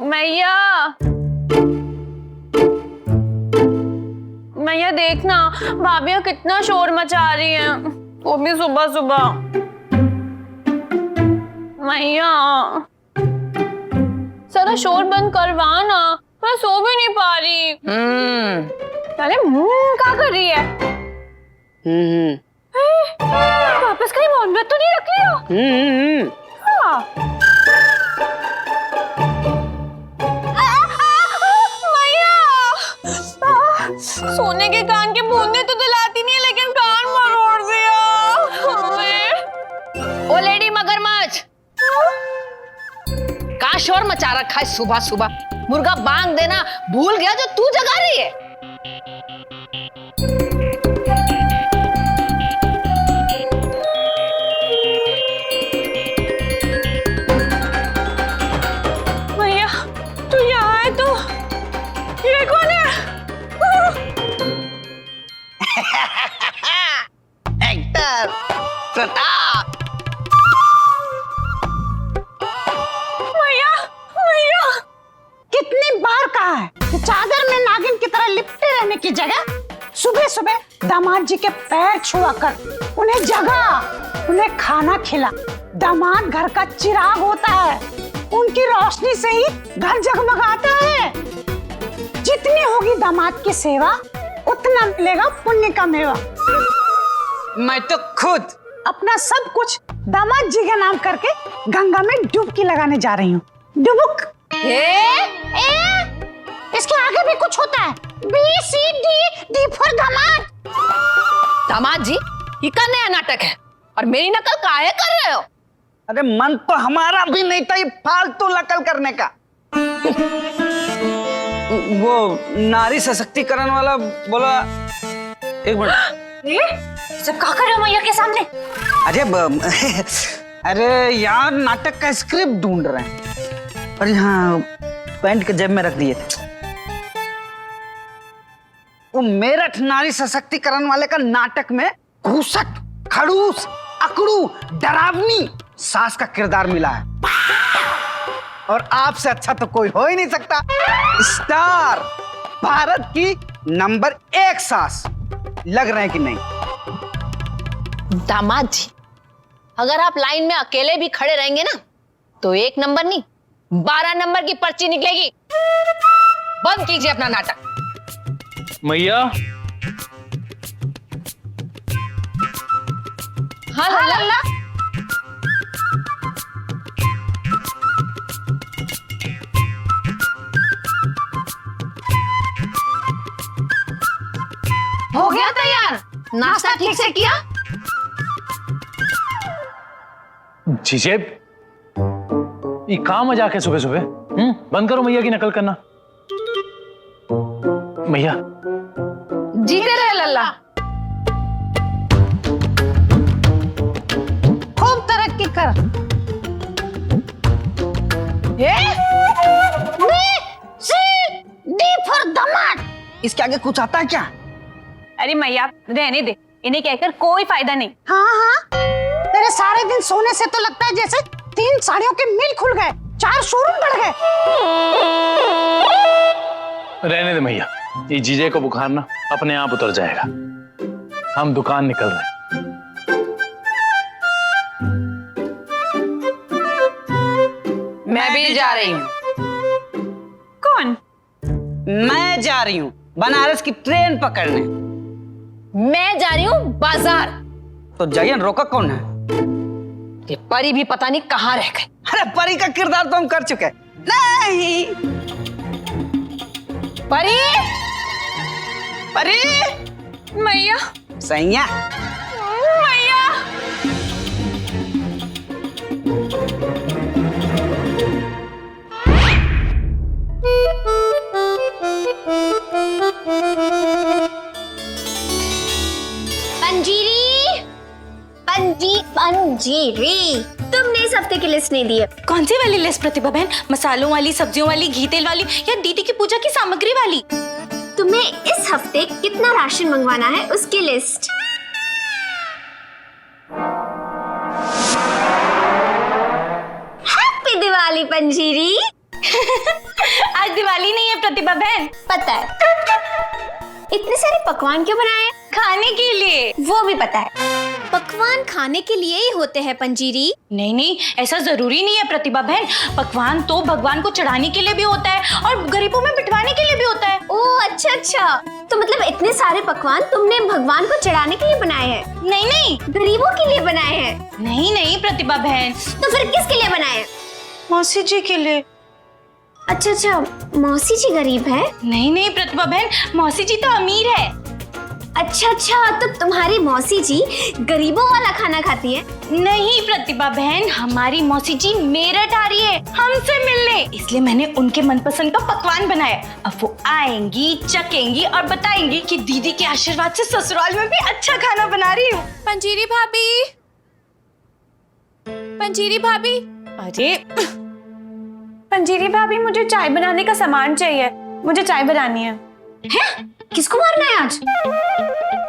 मैया मैया देखना, भाभियाँ कितना शोर मचा रही हैं, वो भी सुबह सुबह। मैया सारा शोर बंद करवाना, मैं सो भी नहीं पा रही। अरे क्या कर रही है? वापस कहीं मोहब्बत तो नहीं रख लिया? हाँ। सोने के कान के बूंदे तो दिलाती नहीं है, लेकिन कान मरोड़ दिया। ओ लेडी मगरमच्छ, का शोर मचा रखा है सुबह सुबह? मुर्गा बांग देना भूल गया जो तू जगा रही है? भैया तू यहाँ है तो ये कौन है? एक्टर प्रताप। भैया भैया कितनी बार कहा है कि चादर में नागिन की तरह लिपटे रहने की जगह सुबह सुबह दामाद जी के पैर छुआ कर उन्हें जगा, उन्हें खाना खिला। दामाद घर का चिराग होता है, उनकी रोशनी से ही घर जगमगाता है। जितनी होगी दामाद की सेवा, उतना मिलेगा पुण्य का मेवा। मैं तो खुद अपना सब कुछ दामाद जी के नाम करके गंगा में डुबकी लगाने जा रही हूँ। डुबुक। इसके आगे भी कुछ होता है। BCD फॉर दामाद। दामाद जी, ये का नया नाटक है और मेरी नकल काहे कर रहे हो? अरे मन तो हमारा भी नहीं था ये फालतू नकल करने का। वो नारी सशक्तिकरण वाला बोला। एक मिनट, सब क्या कर रहे हो मैया के सामने? अरे यार नाटक का स्क्रिप्ट ढूंढ रहे हैं और यहाँ पैंट के जेब में रख दिए थे। वो मेरठ नारी सशक्तिकरण वाले का नाटक में घूसट, खड़ूस, अकड़ू, डरावनी सास का किरदार मिला है और आपसे अच्छा तो कोई हो ही नहीं सकता। स्टार, भारत की नंबर 1 सास। लग रहे हैं कि नहीं? दामाद जी, अगर आप लाइन में अकेले भी खड़े रहेंगे ना तो 1 नंबर नहीं 12 नंबर की पर्ची निकलेगी। बंद कीजिए अपना नाटक। मैया हाँ लल्ला। हो गया तैयार? नाश्ता ठीक से किया? जीजे, ये कहाँ मजाक है सुबह सुबह? बंद करो मैया की नकल करना। मैया जीते रहे लल्ला। खूब तरक्की कर। BCD फॉर दामाद। इसके आगे कुछ आता है क्या? अरे मैया रहने दे, इन्हें कहकर कोई फायदा नहीं। हाँ, तेरे सारे दिन सोने से तो लगता है जैसे 3 साड़ियों के मिल खुल गए, 4 शोरूम बढ़ गए। रहने दे मैया, ये जीजे को बुखार ना अपने आप उतर जाएगा। हम दुकान निकल रहे हैं। मैं भी जा रही हूँ। कौन? मैं जा रही हूँ बनारस की ट्रेन पकड़ने। मैं जा रही हूँ बाजार। तो जाइए, रोका कौन है? ये परी भी पता नहीं कहाँ रह गए। अरे परी का किरदार तो हम कर चुके हैं। नहीं परी, परी। मैया सैया। मैया पंजीरी, तुमने इस हफ्ते की लिस्ट नहीं दी है। कौन सी वाली लिस्ट प्रतिभा बहन? मसालों वाली, सब्जियों वाली, घी तेल वाली या दीदी की पूजा की सामग्री वाली? तुम्हें इस हफ्ते कितना राशन मंगवाना है उसकी लिस्ट। हैप्पी दिवाली पंजीरी। बहन? पता है। इतने सारे पकवान क्यों बनाए हैं? खाने के लिए। वो भी पता है। पकवान खाने के लिए ही होते हैं पंजीरी। नहीं नहीं, ऐसा जरूरी नहीं है प्रतिभा बहन। पकवान तो भगवान को चढ़ाने के लिए भी होता है और गरीबों में बिठवाने के लिए भी होता है। ओह अच्छा अच्छा, तो मतलब इतने सारे पकवान तुमने भगवान को चढ़ाने के लिए बनाए हैं? नहीं नहीं गरीबों के लिए बनाए हैं? नहीं नहीं प्रतिभा बहन, तो फिर किसके लिए बनाए हैं? मौसी जी के लिए। अच्छा अच्छा, मौसी जी गरीब है? नहीं नहीं प्रतिभा बहन, मौसी जी तो अमीर है। अच्छा अच्छा, तो तुम्हारी मौसी जी गरीबों वाला खाना खाती है? नहीं प्रतिभा बहन, हमारी मौसी जी मेरठ आ रही है हमसे मिलने, इसलिए मैंने उनके मनपसंद का पकवान बनाया। अब वो आएंगी, चखेंगी और बताएंगी कि दीदी के आशीर्वाद से ससुराल में भी अच्छा खाना बना रही हूँ। पंजीरी भाभी, पंजीरी भाभी, अरे पंजीरी भाभी, मुझे चाय बनाने का सामान चाहिए। मुझे चाय बनानी है। हैं? किसको मारना है आज?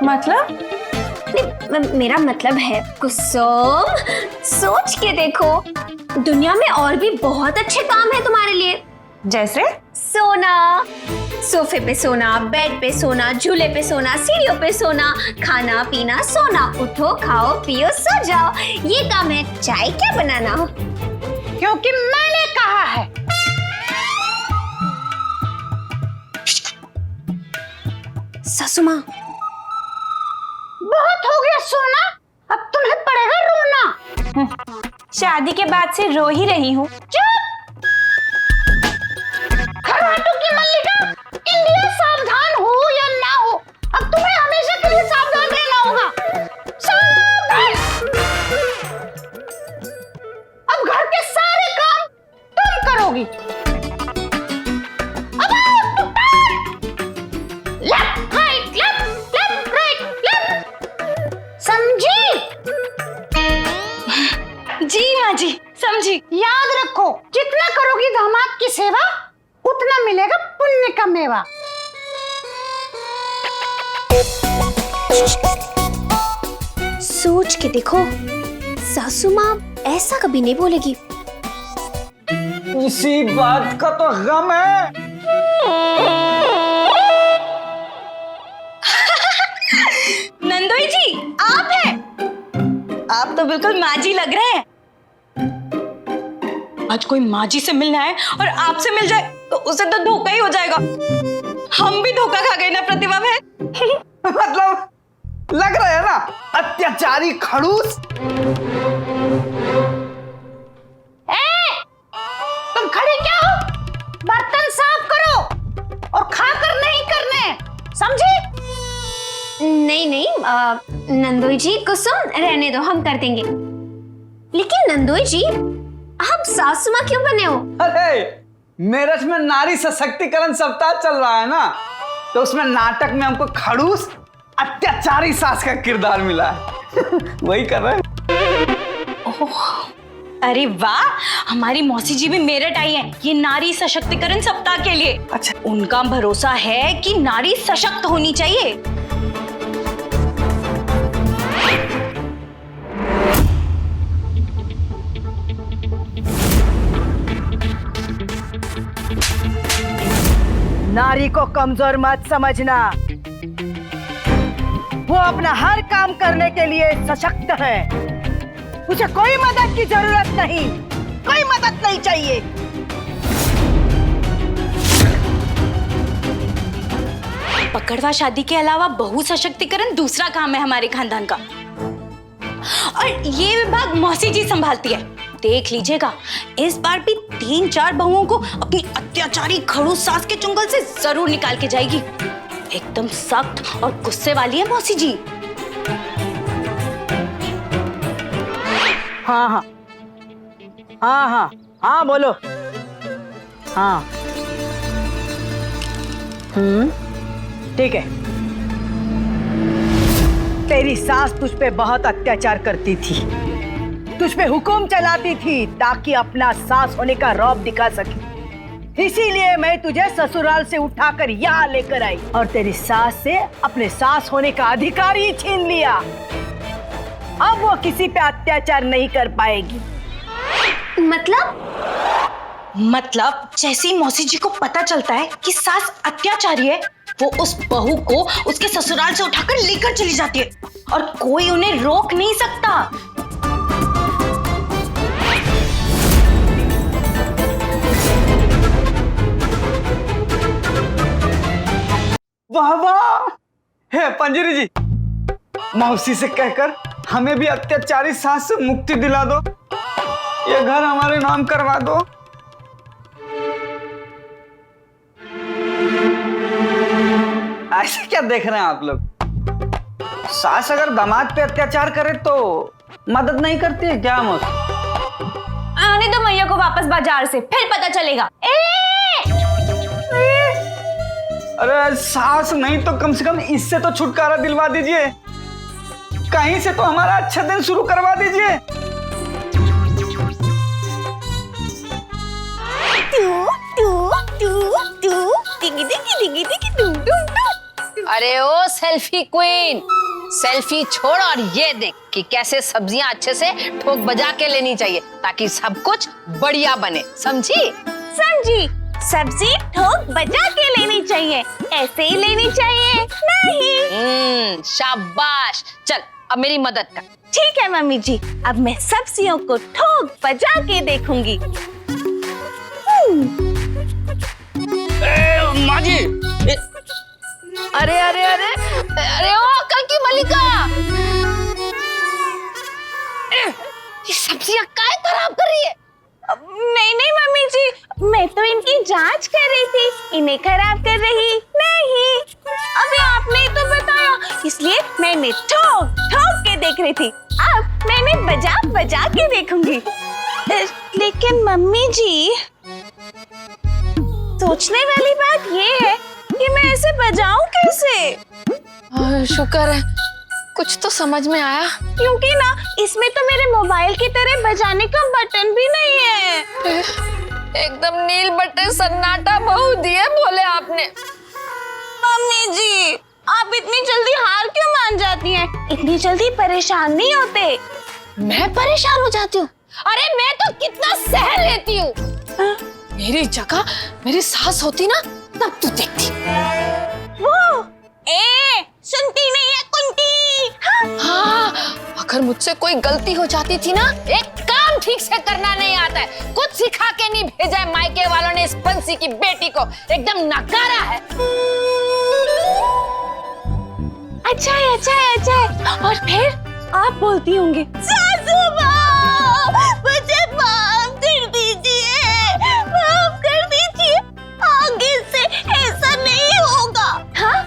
मतलब? नहीं, मेरा मतलब है कुसुम, सोच के देखो, दुनिया में और भी बहुत अच्छे काम है तुम्हारे लिए। जैसे? सोना, सोफे पे सोना, बेड पे सोना, झूले पे सोना, सीढ़ियों पे सोना, खाना पीना सोना, उठो खाओ पियो सो जाओ, ये काम है। चाय क्या बनाना हो? क्योंकि मैंने कहा है। सासू माँ, बहुत हो गया सोना, अब तुम्हें पड़ेगा रोना। शादी के बाद से रो ही रही हूँ। चुप! खराटू की मल्लिका, इंडिया सावधान हो या ना हो, अब तुम्हें हमेशा के लिए सावधान रहना होगा। सावधान! अब घर के सारे काम तुम करोगी। अब left right, left left right left, समझी? जी माँ जी, समझी। याद रखो, जितना करोगी दामाद की सेवा, उतना मिलेगा पुण्य का मेवा। सोच के देखो, सासू माँ ऐसा कभी नहीं बोलेगी। इसी बात का तो गम है। नंदोई जी, आप हैं? आप तो बिल्कुल माँ जी लग रहे हैं। आज कोई माँ जी से मिलना है और आपसे मिल जाए तो उसे तो धोखा ही हो जाएगा। हम भी धोखा खा गए ना प्रतिभा बहन। मतलब लग रहा है ना, अत्याचारी खड़ूस। तुम खड़ी क्या हो? बर्तन साफ करो और खाकर नहीं करने, समझी? नहीं नहीं नंदोई जी, कुसुम रहने दो, हम कर देंगे। लेकिन नंदोई जी, आप सासू माँ क्यों बने हो? अरे मेरठ में नारी सशक्तिकरण सप्ताह चल रहा है ना, तो उसमें नाटक में हमको खड़ूस अत्याचारी सास का किरदार मिला है। वही कर रहे हैं। अरे वाह, हमारी मौसी जी भी मेरठ आई हैं ये नारी सशक्तिकरण सप्ताह के लिए। अच्छा, उनका भरोसा है कि नारी सशक्त होनी चाहिए। नारी को कमजोर मत समझना, वो अपना हर काम करने के लिए सशक्त है। उसे कोई मदद की जरूरत नहीं, कोई मदद नहीं चाहिए। पकड़वा शादी के अलावा बहु सशक्तिकरण दूसरा काम है हमारे खानदान का, और ये विभाग मौसी जी संभालती है। देख लीजिएगा, इस बार भी 3-4 बहुओं को अपनी अत्याचारी खड़ूस सास के चुंगल से जरूर निकाल के जाएगी। एकदम सख्त और गुस्से वाली है मौसी जी। हाँ हाँ हाँ हाँ हाँ बोलो। हाँ ठीक है। तेरी सास तुझ पे बहुत अत्याचार करती थी, तुझ पे हुक्म चलाती थी ताकि अपना सास होने का रौब दिखा सके। इसीलिए मैं तुझे ससुराल से उठाकर यहाँ लेकर आई और तेरी सास से अपने सास होने का अधिकार ही छीन लिया। अब वो किसी पे अत्याचार नहीं कर पाएगी। मतलब मतलब जैसे ही मौसी जी को पता चलता है कि सास अत्याचारी है, वो उस बहू को उसके ससुराल से उठाकर लेकर चली जाती है और कोई उन्हें रोक नहीं सकता। वाह वाह, हे पंजरी जी, मौसी से कहकर हमें भी अत्याचारी सास से मुक्ति दिला दो, ये घर हमारे नाम करवा दो। ऐसे क्या देख रहे हैं आप लोग? सास अगर दामाद पे अत्याचार करे तो मदद नहीं करती है क्या मौसी? आने दो मैया को वापस बाजार से, फिर पता चलेगा। अरे सास नहीं तो कम से कम इससे तो छुटकारा दिलवा दीजिए, कहीं से तो हमारा अच्छा दिन शुरू करवा दीजिए। अरे ओ सेल्फी क्वीन, सेल्फी छोड़ और ये देख कि कैसे सब्जियां अच्छे से ठोक बजा के लेनी चाहिए ताकि सब कुछ बढ़िया बने, समझी? समझी। सब्जी ठोक बजा के लेनी चाहिए, ऐसे ही लेनी चाहिए नहीं। शाबाश, चल अब मेरी मदद कर। ठीक है मम्मी जी, अब मैं सब्जियों को ठोक बजा के देखूंगी। माँ जी, अरे अरे अरे अरे ओ अक्कल की मलिका, ये सब्जियां काहे खराब कर रही है? नहीं नहीं मम्मी जी, मैं तो इनकी जांच कर रही थी, इन्हें खराब कर रही नहीं। अभी आपने ही तो बताया, इसलिए मैं इन्हें ठोक ठोक के देख रही थी। अब मैं इन्हें बजा बजा के देखूंगी। लेकिन मम्मी जी, सोचने वाली बात ये है कि मैं इसे बजाऊं कैसे? शुक्र है कुछ तो समझ में आया, क्योंकि ना इसमें तो मेरे मोबाइल की तरह बजाने का बटन भी नहीं है। एकदम नील बटन सन्नाटा बहु दिए बोले आपने। मम्मी जी, आप इतनी जल्दी हार क्यों मान जाती हैं? इतनी जल्दी परेशान नहीं होते। मैं परेशान हो जाती हूँ? अरे मैं तो कितना सह लेती हूँ। मेरी जगह मेरी सास होती ना, तब तू देखती। वो सुनती नहीं है कुंती। हाँ, अगर मुझसे कोई गलती हो जाती थी ना, एक काम ठीक से करना नहीं आता है, कुछ सिखा के नहीं भेजा है मायके वालों ने इस बंसी की बेटी को, एकदम नकारा है। अच्छा है, अच्छा है, अच्छा है। और फिर आप बोलती होंगी, सासू माँ, मुझे माफ कर दीजिए, माफ कर दीजिए, आगे से ऐसा नहीं होगा। हाँ?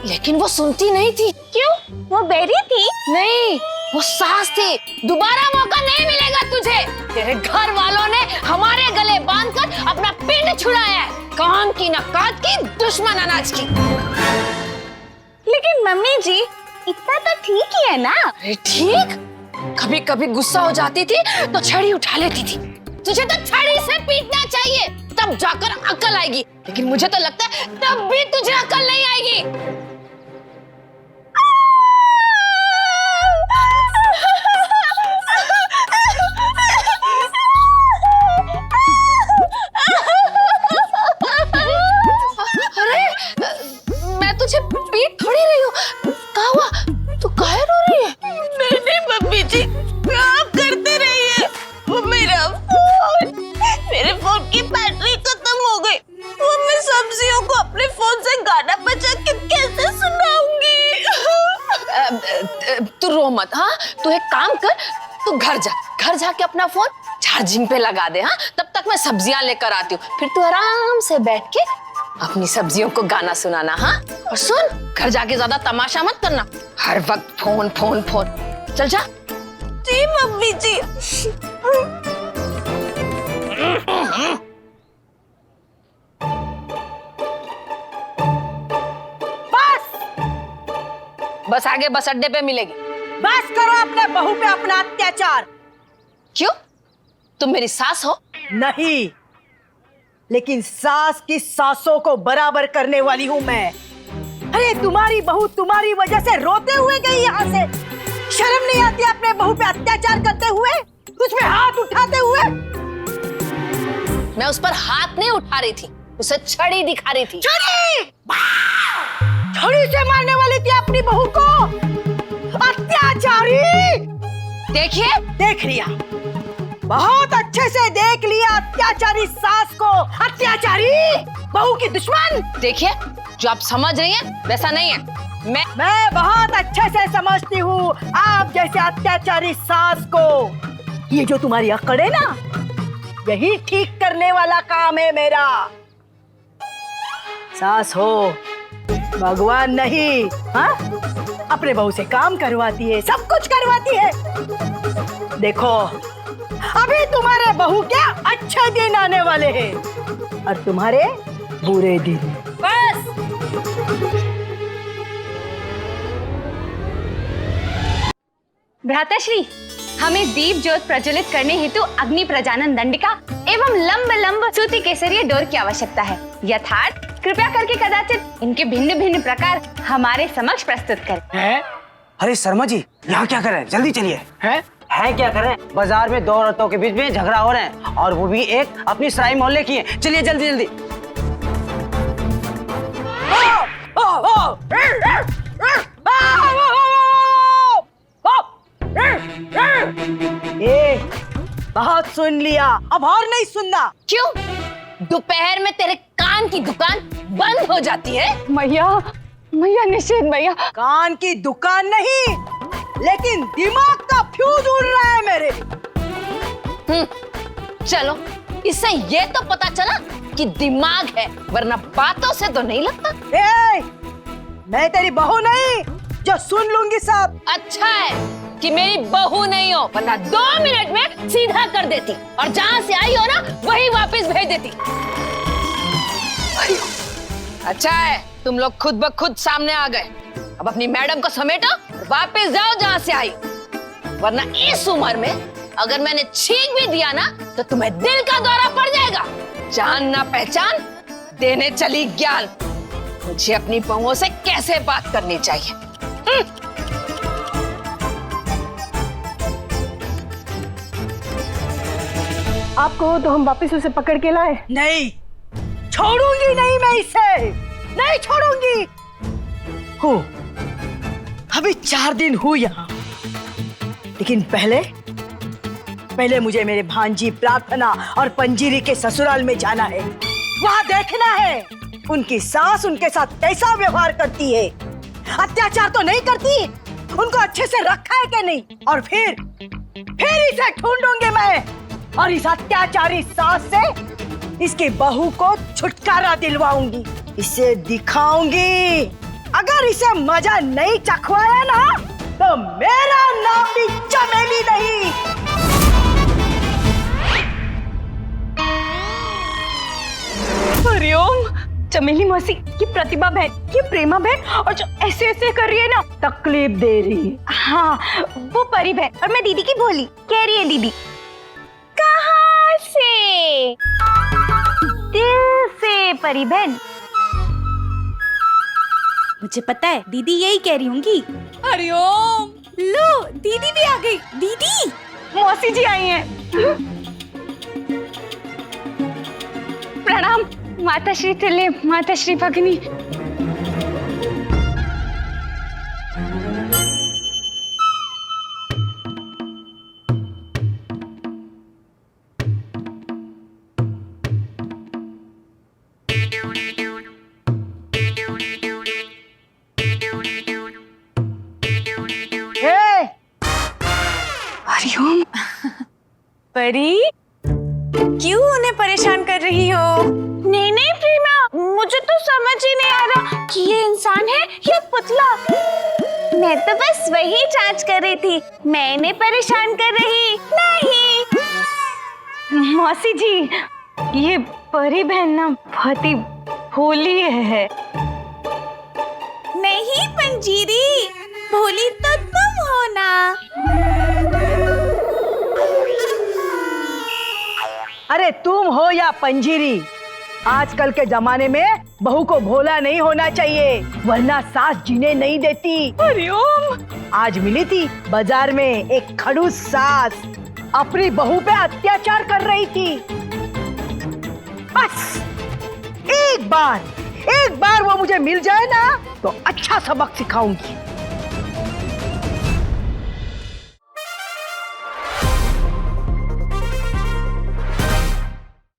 लेकिन वो सुनती नहीं थी। क्यों? वो बेरी थी? नहीं, वो सास थी। दोबारा मौका नहीं मिलेगा तुझे। तेरे घर वालों ने हमारे गले बांधकर अपना पिंड छुड़ाया है, काम की न काट की, दुश्मन अनाज की। लेकिन मम्मी जी, इतना तो ठीक ही है ना? अरे ठीक, कभी कभी गुस्सा हो जाती थी तो छड़ी उठा लेती थी। तुझे तो छड़ी से पीटना चाहिए, तब जाकर अकल आएगी। लेकिन मुझे तो लगता है तब भी तुझे अकल नहीं आएगी। अरे मैं तुझे पीट थोड़ी रही हूँ। क्या हुआ? तू काहे रो रही है? नहीं मम्मी जी, आप करते रहिए। वो मेरे फोन की बैटरी खत्म हो गई। वो मैं सब्जियों को अपने फोन से गाना बजा के कैसे सुनाऊंगी? तू रो मत। हाँ, तू एक काम कर, तू घर जाके अपना फोन चार्जिंग पे लगा दे। हाँ, तब तक मैं सब्जियां लेकर आती हूँ, फिर तू आराम से बैठ के अपनी सब्जियों को गाना सुनाना। हाँ, और सुन, घर जाके ज्यादा तमाशा मत करना, हर वक्त फोन फोन फोन। चल जा। जी मम्मी जी। बस आगे बस अड्डे पे मिलेगी। बस करो अपने बहू पे अपना अत्याचार। क्यों? तुम मेरी सास हो? नहीं, लेकिन सास की सासों को बराबर करने वाली हूँ मैं। अरे तुम्हारी बहू तुम्हारी वजह से रोते हुए गई यहाँ से। शर्म नहीं आती अपने बहू पे अत्याचार करते हुए, तुझ पे हाथ उठाते हुए? मैं उस पर हाथ नहीं उठा रही थी, उसे छड़ी दिखा रही थी। छड़ी! छड़ी से मारने वाली थी अपनी बहू को, अत्याचारी। देखिए, देख लिया, बहुत अच्छे से देख लिया अत्याचारी सास को। अत्याचारी, बहू की दुश्मन। देखिए, जो आप समझ रही हैं वैसा नहीं है। मैं बहुत अच्छे से समझती हूँ आप जैसे अत्याचारी सास को। ये जो तुम्हारी अकड़ है ना, यही ठीक करने वाला काम है मेरा। सास हो, भगवान नहीं। हाँ, अपने बहू से काम करवाती है, सब कुछ करवाती है। देखो, अभी तुम्हारे बहू के अच्छे दिन आने वाले हैं और तुम्हारे बुरे दिन। बस भ्राताश्री, हमें दीप ज्योत प्रज्वलित करने हेतु अग्नि प्रजानन दंडिका एवं लंब लंब सूती केसरिया डोर की आवश्यकता है। यथार्थ कृपया करके कदाचित इनके भिन्न भिन्न प्रकार हमारे समक्ष प्रस्तुत करें। है? अरे शर्मा जी, यहाँ क्या कर रहे हैं? जल्दी चलिए। है क्या कर रहे हैं? बाजार में दो औरतों के बीच में झगड़ा हो रहे हैं और वो भी एक अपनी सराय मोहल्ले की है। चलिए जल्दी जल्दी। बहुत सुन लिया, अब और नहीं सुनना। क्यों? दोपहर में तेरे कान की दुकान बंद हो जाती है? मैया, मैया निषेध मैया। कान की दुकान नहीं, लेकिन दिमाग का फ्यूज उड़ रहा है मेरे। चलो, इससे ये तो पता चला कि दिमाग है, वरना बातों से तो नहीं लगता। मैं तेरी बहू नहीं जो सुन लूंगी सब। अच्छा है कि मेरी बहू नहीं हो, वरना 2 मिनट में सीधा कर देती और जहाँ से आई हो ना वही वापस भेज देती। अच्छा है तुम लोग खुद ब खुद सामने आ गए। अब अपनी मैडम को समेटो और वापस जाओ जहाँ से आई, वरना इस उम्र में अगर मैंने छींक भी दिया ना तो तुम्हें दिल का दौरा पड़ जाएगा। जान ना पहचान देने चली ज्ञान। मुझे अपनी बहुओं से कैसे बात करनी चाहिए। आपको तो हम वापस उसे पकड़ के लाए। नहीं छोड़ूंगी, नहीं मैं इसे नहीं छोड़ूंगी। हो अभी 4 दिन हुए यहाँ, लेकिन पहले मुझे मेरे भांजी प्रार्थना और पंजीरी के ससुराल में जाना है। वहाँ देखना है उनकी सास उनके साथ कैसा व्यवहार करती है। अत्याचार तो नहीं करती, उनको अच्छे से रखा है कि नहीं। और फिर इसे ढूंढूंगी मैं और इस अत्याचारी सास से इसकी बहू को छुटकारा दिलवाऊंगी। इसे दिखाऊंगी, अगर इसे मजा नहीं चखवाया ना तो मेरा नाम भी चमेली नहीं। हरिओम। चमेली मौसी, ये प्रतिभा बहन, ये प्रेमा बहन, और जो ऐसे ऐसे कर रही है ना, तकलीफ दे रही है। हाँ, वो परी बहन। और मैं दीदी की भोली कह रही है। दीदी कहाँ से? दिल से परी बहन। मुझे पता है दीदी यही कह रही होंगी। हरिओम, लो दीदी भी आ गई। दीदी, मौसी जी आई हैं। प्रणाम माता श्री तुल्य, माता श्री भगनी। हरिओम। परी, क्यों उन्हें परेशान कर रही हो? नहीं नहीं प्रेमा, मुझे तो समझ ही नहीं आ रहा कि ये इंसान है या पुतला। मैं तो बस वही जांच कर रही थी, मैं इन्हें परेशान कर रही नहीं। मौसी जी, ये परी बहन ना बहुत ही भोली है। नहीं पंजीरी, भोली तो तुम हो ना। अरे तुम हो या पंजीरी, आजकल के जमाने में बहू को भोला नहीं होना चाहिए, वरना सास जीने नहीं देती। हरिओम। आज मिली थी बाजार में एक खड़ूस सास, अपनी बहू पे अत्याचार कर रही थी। बस एक बार वो मुझे मिल जाए ना तो अच्छा सबक सिखाऊंगी।